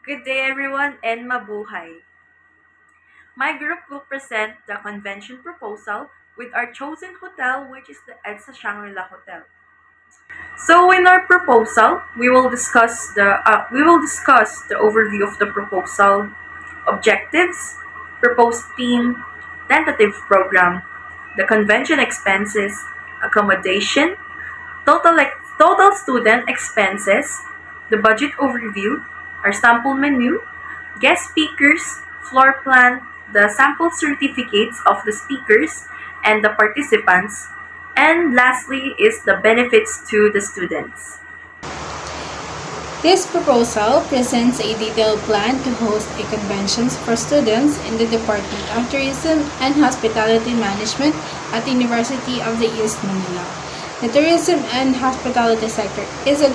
Good day everyone and mabuhay. My group will present the convention proposal with our chosen hotel, which is the Edsa Shangri-la Hotel. So in our proposal, we will discuss the overview of the proposal, objectives, proposed theme, tentative program, the convention expenses, accommodation, total student expenses, the budget overview, our sample menu, guest speakers, floor plan, the sample certificates of the speakers and the participants, and lastly is the benefits to the students. This proposal presents a detailed plan to host a conventions for students in the Department of Tourism and Hospitality Management at the University of the East Manila. The tourism and hospitality sector is an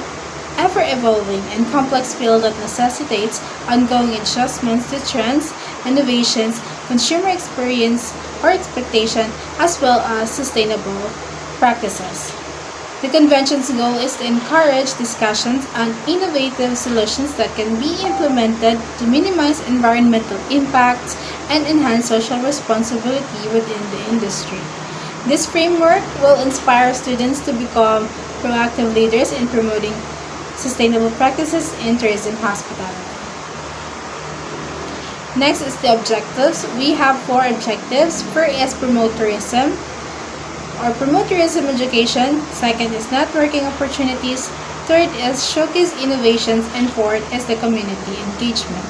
ever-evolving and complex field that necessitates ongoing adjustments to trends, innovations, consumer experience or expectation, as well as sustainable practices. The convention's goal is to encourage discussions on innovative solutions that can be implemented to minimize environmental impacts and enhance social responsibility within the industry. This framework will inspire students to become proactive leaders in promoting sustainable practices in tourism hospitality. Next is the objectives. We have four objectives. First is promote tourism or promote tourism education. Second is networking opportunities. Third is showcase innovations. And fourth is the community engagement.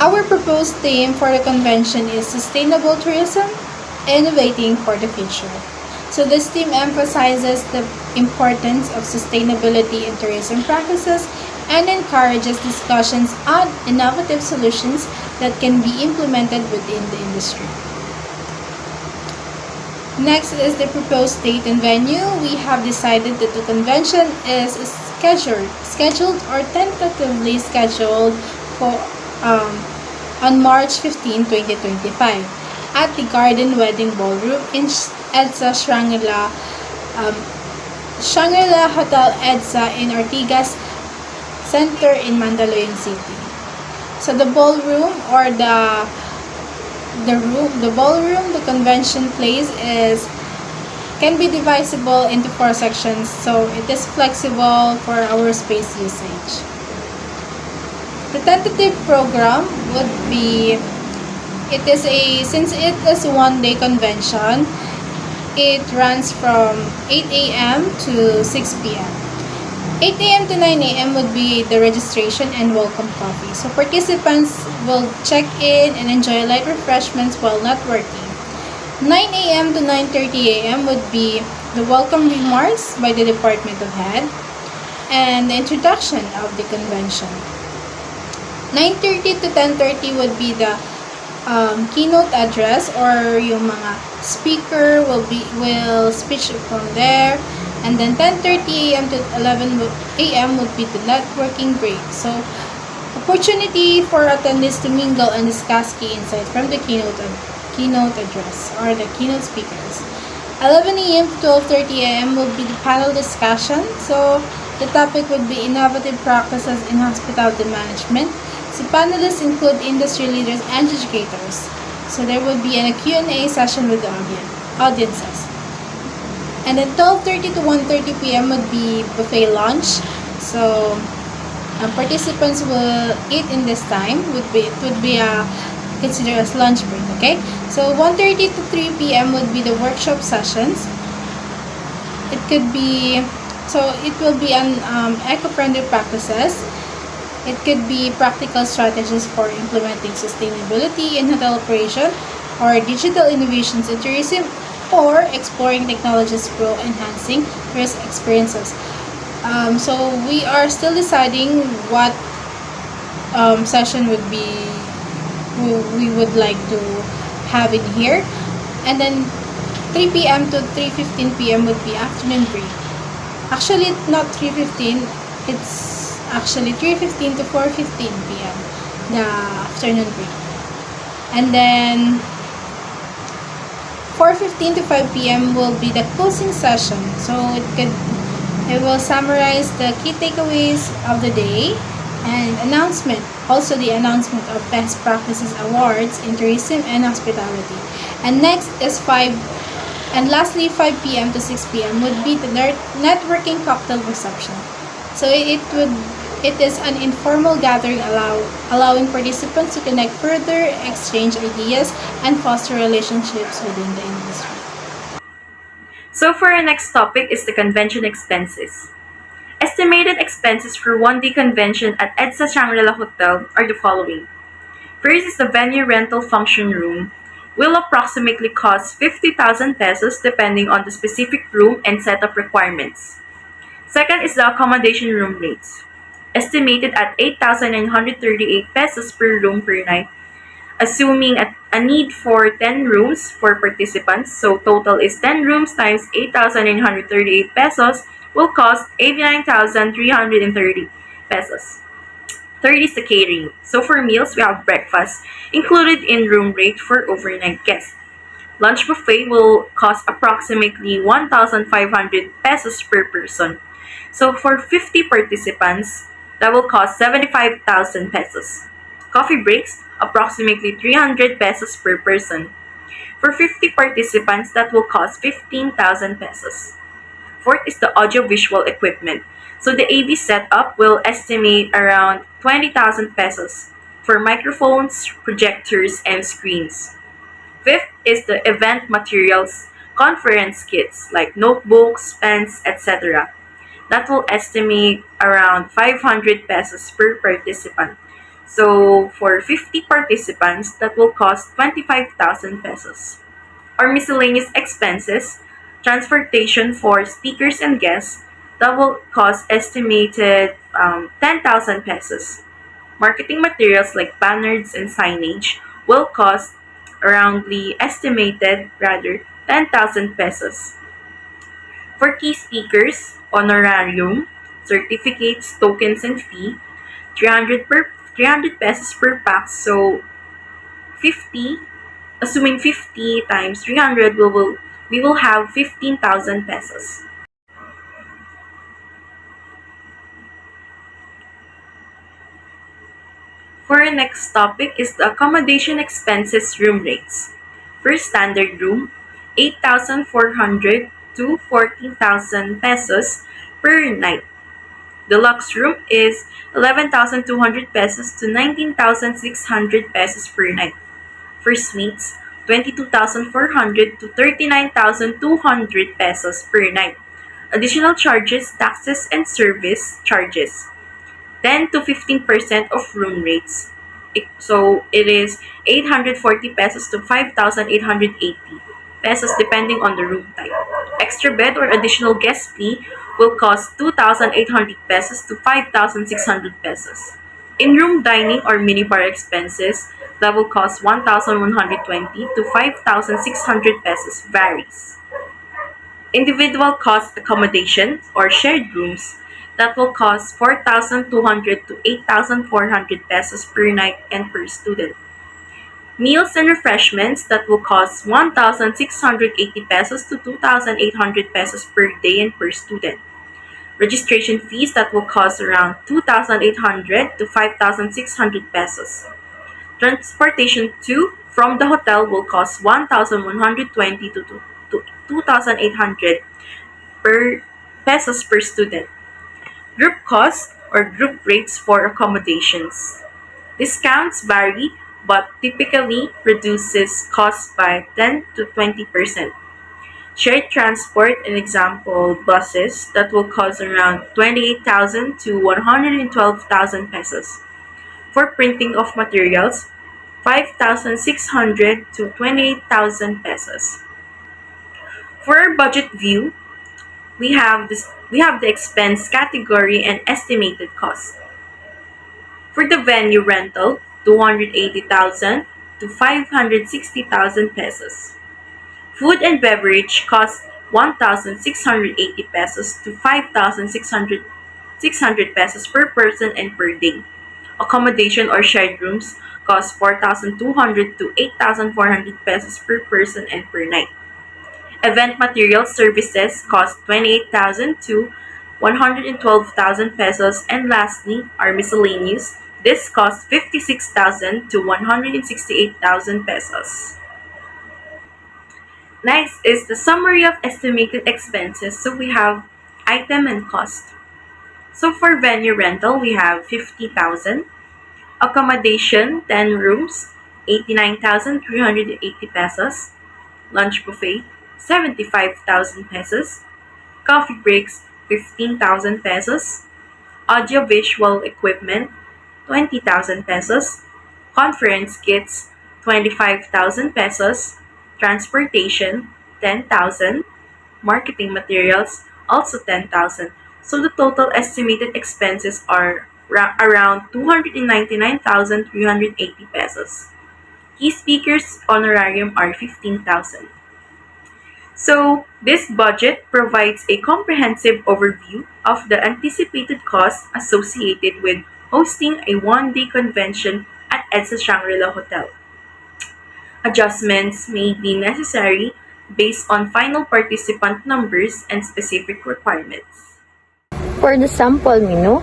Our proposed theme for the convention is sustainable tourism, innovating for the future. So this theme emphasizes the importance of sustainability in tourism practices and encourages discussions on innovative solutions that can be implemented within the industry. Next is the proposed date and venue. We have decided that the convention is scheduled or tentatively scheduled for on March 15, 2025 at the Garden Wedding Ballroom in Edsa Shangri-la Hotel Edsa in Ortigas Center in Mandaluyong City. So the ballroom or the ballroom, the convention place can be divisible into four sections, so it is flexible for our space usage. The tentative program would be since it is a one-day convention, it runs from 8 a.m. to 6 p.m. 8 a.m. to 9 a.m. would be the registration and welcome coffee. So participants will check in and enjoy light refreshments while networking. 9 a.m. to 9:30 a.m. would be the welcome remarks by the Department of Head and the introduction of the convention. 9:30 to 10:30 would be the keynote address, or yung mga speaker will speech from there. And then 10:30 a.m. to 11 a.m. would be the networking break. So, opportunity for attendees to mingle and discuss key insights from the keynote address or the keynote speakers. 11 a.m. to 12:30 a.m. would be the panel discussion. So, the topic would be innovative practices in hospitality management. So, panelists include industry leaders and educators. So, there would be a Q&A session with the audiences. And then 12:30 to 1:30 p.m. would be buffet lunch. So participants will eat in this time. It would be considered as lunch break. Okay. So 1:30 to 3 p.m. would be the workshop sessions. It will be on eco-friendly practices. It could be practical strategies for implementing sustainability in hotel operation or digital innovations in tourism, or exploring technologies for enhancing tourist experiences. So we are still deciding what session we would like to have in here. And then 3 p.m. to 3:15 p.m. would be afternoon break. Actually, not 3:15. It's actually 3:15 to 4:15 p.m. the afternoon break. And then 4:15 to 5 p.m. will be the closing session. So it will summarize the key takeaways of the day And announcement, also the announcement of best practices awards in tourism and hospitality. And next is 5 and lastly 5 p.m. to 6 p.m. would be the networking cocktail reception. So it is an informal gathering allowing participants to connect further, exchange ideas, and foster relationships within the industry. So for our next topic is the convention expenses. Estimated expenses for one-day convention at Edsa Shangri-la Hotel are the following. First is the venue rental function room will approximately cost 50,000 pesos depending on the specific room and setup requirements. Second is the accommodation room rates, estimated at 8,938 pesos per room per night, assuming a need for 10 rooms for participants. So total is 10 rooms times 8,938 pesos will cost 89,330 pesos. Third is the catering. So for meals, we have breakfast included in room rate for overnight guests. Lunch buffet will cost approximately 1,500 pesos per person. So for 50 participants, that will cost 75,000 pesos. Coffee breaks, approximately 300 pesos per person. For 50 participants, that will cost 15,000 pesos. Fourth is the audiovisual equipment. So the AV setup will estimate around 20,000 pesos for microphones, projectors, and screens. Fifth is the event materials, conference kits like notebooks, pens, etc. That will estimate around 500 pesos per participant. So for 50 participants, that will cost 25,000 pesos. Or miscellaneous expenses, transportation for speakers and guests, that will cost estimated 10,000 pesos. Marketing materials like banners and signage will cost estimated 10,000 pesos. For key speakers, honorarium, certificates, tokens, and fee, 300 pesos per pax. So 50, assuming 50 times 300, we will have 15,000 pesos. For our next topic is the accommodation expenses room rates. For standard room, 8,400 to 14,000 pesos per night. Deluxe room is 11,200 pesos to 19,600 pesos per night. For suites, 22,400 to 39,200 pesos per night. Additional charges, taxes, and service charges. 10 to 15% of room rates. So it is 840 pesos to 5,880 pesos depending on the room type. Extra bed or additional guest fee will cost 2,800 pesos to 5,600 pesos. In-room dining or minibar expenses that will cost 1,120 to 5,600 pesos varies. Individual cost accommodation or shared rooms that will cost 4,200 to 8,400 pesos per night and per student. Meals and refreshments that will cost 1,680 pesos to 2,800 pesos per day and per student. Registration fees that will cost around 2,800 to 5,600 pesos. Transportation to from the hotel will cost 1,120 to 2,800 per pesos per student. Group cost or group rates for accommodations. Discounts vary but typically reduces costs by 10 to 20%. Shared transport, an example, buses that will cost around 28,000 to 112,000 pesos. For printing of materials, 5,600 to 28,000 pesos. For our budget view, we have the expense category and estimated cost. For the venue rental, 280,000 to 560,000 pesos. Food and beverage cost 1,680 pesos to 5,600 pesos per person and per day. Accommodation or shared rooms cost 4,200 to 8,400 pesos per person and per night. Event material services cost 28,000 to 112,000 pesos, and lastly, our miscellaneous. This costs 56,000 to 168,000 pesos. Next is the summary of estimated expenses. So we have item and cost. So for venue rental, we have 50,000. Accommodation, 10 rooms, 89,380 pesos. Lunch buffet, 75,000 pesos. Coffee breaks, 15,000 pesos. Audio-visual equipment, 20,000 pesos. Conference kits, 25,000 pesos. Transportation, 10,000. Marketing materials, also 10,000. So the total estimated expenses are around 299,380 pesos. Key speakers honorarium are 15,000. So, this budget provides a comprehensive overview of the anticipated costs associated with hosting a one-day convention at Edsa Shangri-la Hotel. Adjustments may be necessary based on final participant numbers and specific requirements. For the sample menu,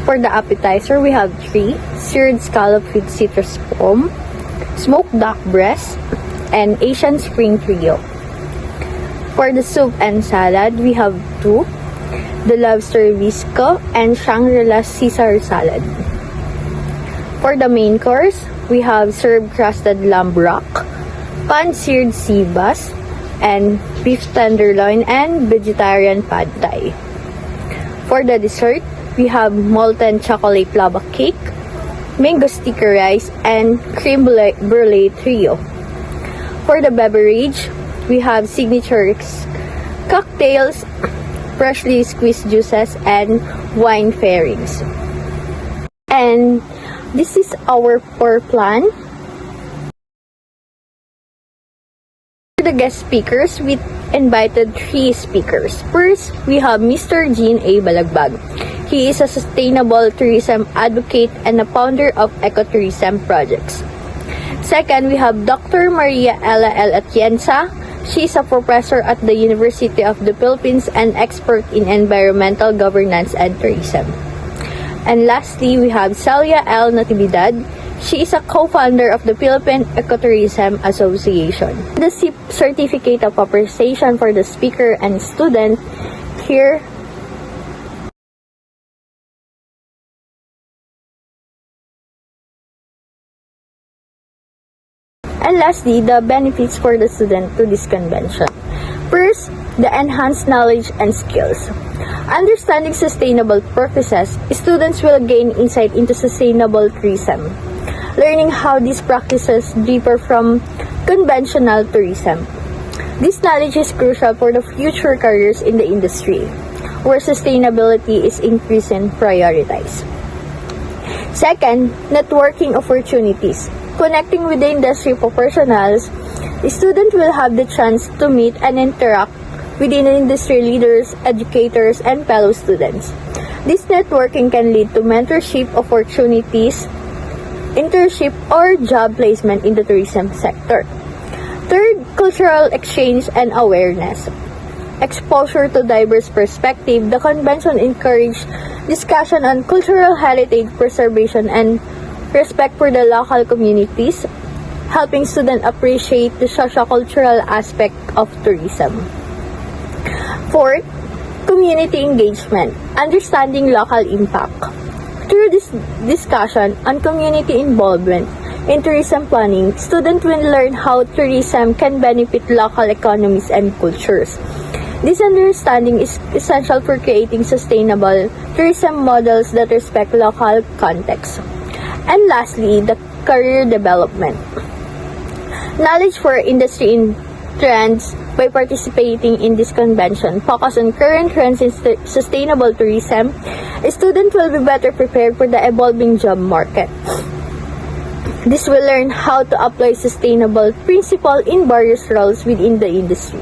for the appetizer, we have 3 seared scallop with citrus foam, smoked duck breast, and Asian spring trio. For the soup and salad, we have 2, the lobster visco and Shangri-la Caesar salad. For the main course, we have served crusted lamb rock, pan-seared sea bass, and beef tenderloin and vegetarian pad thai. For the dessert, we have molten chocolate lava cake, mango sticky rice, and creme brulee trio. For the beverage, we have signature cocktails, freshly squeezed juices, and wine pairings. And this is our floor plan. For the guest speakers, we invited 3 speakers. First, we have Mr. Jean A. Balagbag. He is a sustainable tourism advocate and a founder of ecotourism projects. Second, we have Dr. Maria Ella L. Atienza. She is a professor at the University of the Philippines and expert in environmental governance and tourism. And lastly, we have Celia L. Natividad. She is a co-founder of the Philippine Ecotourism Association. The certificate of appreciation for the speaker and student here. And lastly, the benefits for the student to this convention. First, the enhanced knowledge and skills. Understanding sustainable practices, students will gain insight into sustainable tourism, learning how these practices differ from conventional tourism. This knowledge is crucial for the future careers in the industry, where sustainability is increasingly prioritized. Second, networking opportunities. Connecting with the industry professionals, the student will have the chance to meet and interact with industry leaders, educators, and fellow students. This networking can lead to mentorship opportunities, internship, or job placement in the tourism sector. Third, cultural exchange and awareness. Exposure to diverse perspectives, the convention encouraged discussion on cultural heritage preservation and respect for the local communities, helping students appreciate the socio-cultural aspect of tourism. Fourth, community engagement, understanding local impact. Through this discussion on community involvement in tourism planning, students will learn how tourism can benefit local economies and cultures. This understanding is essential for creating sustainable tourism models that respect local context. And lastly, the career development. Knowledge for industry trends by participating in this convention. Focus on current trends in sustainable tourism. A student will be better prepared for the evolving job market. This will learn how to apply sustainable principles in various roles within the industry.